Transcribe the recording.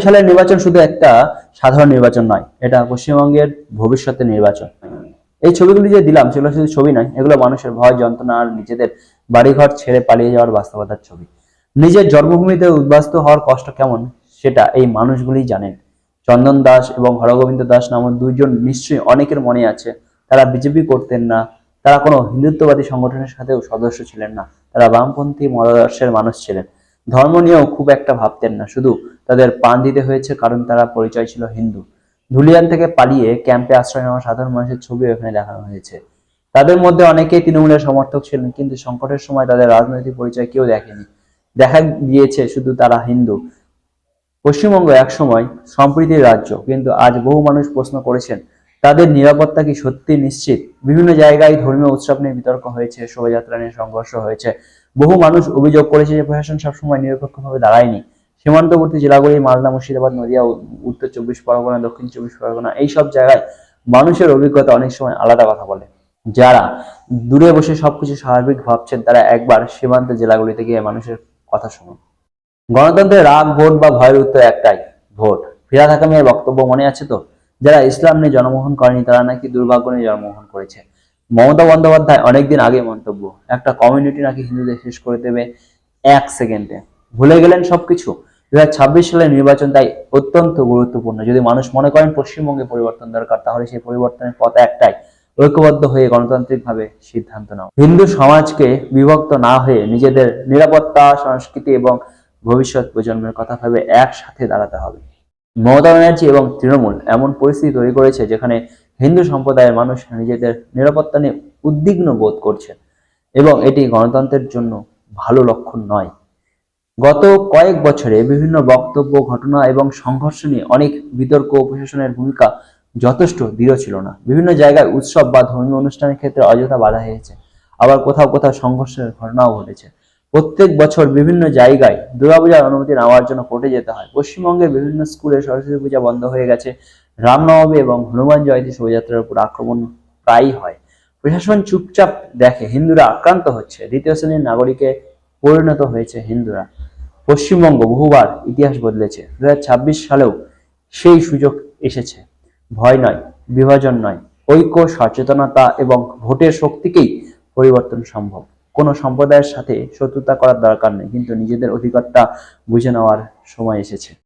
সালের নির্বাচন শুধু একটা সাধারণ নির্বাচন নয়, এটা পশ্চিমবঙ্গের ভবিষ্যতের নির্বাচন। এই ছবিগুলি যে দিলাম সেগুলো শুধু ছবি নয়, এগুলো মানুষের ভয়, যন্ত্রণা আর নিজেদের বাড়িঘর ছেড়ে পালিয়ে যাওয়ার বাস্তবতার ছবি। নিজের জন্মভূমিতে উদ্বাস্তু হওয়ার কষ্ট কেমন সেটা এই মানুষগুলি জানেন। চন্দন দাস এবং হরগোবিন্দ দাস নামক দুইজন নিশ্চয়ই অনেকের মনে আছে। তারা বিজেপি করতেন না, তারা কোনো হিন্দুত্ববাদী সংগঠনের সাথেও সদস্য ছিলেন না, তারা বামপন্থী মতাদর্শের মানুষ ছিলেন। ধর্ম নিয়েও খুব একটা ভাবতেন না, শুধু তাদের প্রাণ দিতে হয়েছে কারণ তারা পরিচয় ছিল হিন্দু। ধুলিয়ান থেকে পালিয়ে ক্যাম্পে আশ্রয় নেওয়া সাধারণ মানুষের ছবি এখানে দেখানো হয়েছে। তাদের মধ্যে অনেকেই তৃণমূলের সমর্থক ছিলেন, কিন্তু সংকটের সময় তাদের রাজনৈতিক পরিচয় কেউ দেখেনি। দেখা গিয়েছে শুধু তারা হিন্দু। পশ্চিমবঙ্গ একসময় সম্প্রীতির রাজ্য, কিন্তু আজ বহু মানুষ প্রশ্ন করেছেন তাদের নিরাপত্তা কি সত্যি নিশ্চিত? বিভিন্ন জায়গায় ধর্মীয় উৎসব নিয়ে বিতর্ক হয়েছে, শোভাযাত্রা নিয়ে সংঘর্ষ হয়েছে। বহু মানুষ অভিযোগ করেছে যে প্রশাসন সবসময় নিরপেক্ষভাবে দাঁড়ায়নি। সীমান্তবর্তী জেলাগুলি মালদা, মুর্শিদাবাদ, নদিয়া, উত্তর চব্বিশ পরগনা, দক্ষিণ চব্বিশ পরগনা, এইসব জায়গায় মানুষের অভিজ্ঞতা অনেক সময় আলাদা কথা বলে। যারা দূরে বসে সবকিছু স্বাভাবিক ভাবছেন তারা একবার সীমান্ত জেলাগুলিতে গিয়ে মানুষের কথা শুনুন। গণতন্ত্রের রাগ, ভোট বা ভয়ের উত্তর একটাই, ভোট। ফিরাদ হাকিমের বক্তব্য মনে আছে তো? যারা ইসলাম নিয়ে জন্মগ্রহণ করেনি তারা নাকি দুর্ভাগ্য নিয়ে জন্মগ্রহণ করেছে। মমতা বন্দ্যোপাধ্যায় অনেকদিন আগে মন্তব্য, একটা কমিউনিটি নাকি হিন্দুদের শেষ করে দেবে 1 সেকেন্ডে। ভুলে গেলেন সবকিছু। 2026 সালের নির্বাচন তাই অত্যন্ত গুরুত্বপূর্ণ। যদি মানুষ মনে করেন পশ্চিমবঙ্গে পরিবর্তন দরকার, তাহলে সেই পরিবর্তনের পথ একটাই, ঐক্যবদ্ধ হয়ে গণতান্ত্রিকভাবে সিদ্ধান্ত নাও। হিন্দু সমাজকে বিভক্ত না হয়ে নিজেদের নিরাপত্তা, সংস্কৃতি এবং ভবিষ্যৎ প্রজন্মের কথা ভেবে একসাথে দাঁড়াতে হবে। মমতা ব্যানার্জি এবং তৃণমূল এমন পরিস্থিতি তৈরি করেছে যেখানে হিন্দু সম্প্রদায়ের মানুষ নিজেদের নিরাপত্তা নিয়ে উদ্বিগ্ন বোধ করছে, এবং এটি গণতন্ত্রের জন্য ভালো লক্ষণ নয়। গত কয়েক বছরে বিভিন্ন বক্তব্য, ঘটনা এবং সংঘর্ষ নিয়ে অনেক বিতর্ক ও প্রশাসনের ভূমিকা যথেষ্ট দৃঢ় ছিল না। বিভিন্ন জায়গায় উৎসব বা ধর্মীয় অনুষ্ঠানের ক্ষেত্রে অযথা বাধা হয়েছে, আবার কোথাও কোথাও সংঘর্ষের ঘটনাও ঘটেছে। প্রত্যেক বছর বিভিন্ন জায়গায় দুর্গাপূজার অনুমতি নেওয়ার জন্য কোর্টে যেতে হয়। পশ্চিমবঙ্গের বিভিন্ন স্কুলে সরস্বতী পূজা বন্ধ হয়ে গেছে। রামনবমী এবং হনুমান জয়ন্তী শোভাযাত্রার উপর আক্রমণ প্রায়ই হয়। প্রশাসন চুপচাপ দেখে হিন্দুরা আক্রান্ত হচ্ছে, দ্বিতীয় শ্রেণীর নাগরিকে পরিণত হয়েছে হিন্দুরা। পশ্চিমবঙ্গ বহুবার ইতিহাস বদলেছে, 2026 সালেও সেই সুযোগ এসেছে। ভয় নয়, বিভাজন নয়, ঐক্য, সচেতনতা এবং ভোটের শক্তিকেই পরিবর্তন সম্ভব। কোনো সম্প্রদায়ের সাথে শত্রুতা করার দরকার নেই, কিন্তু নিজেদের অধিকারটা বুঝে নেওয়ার সময় এসেছে।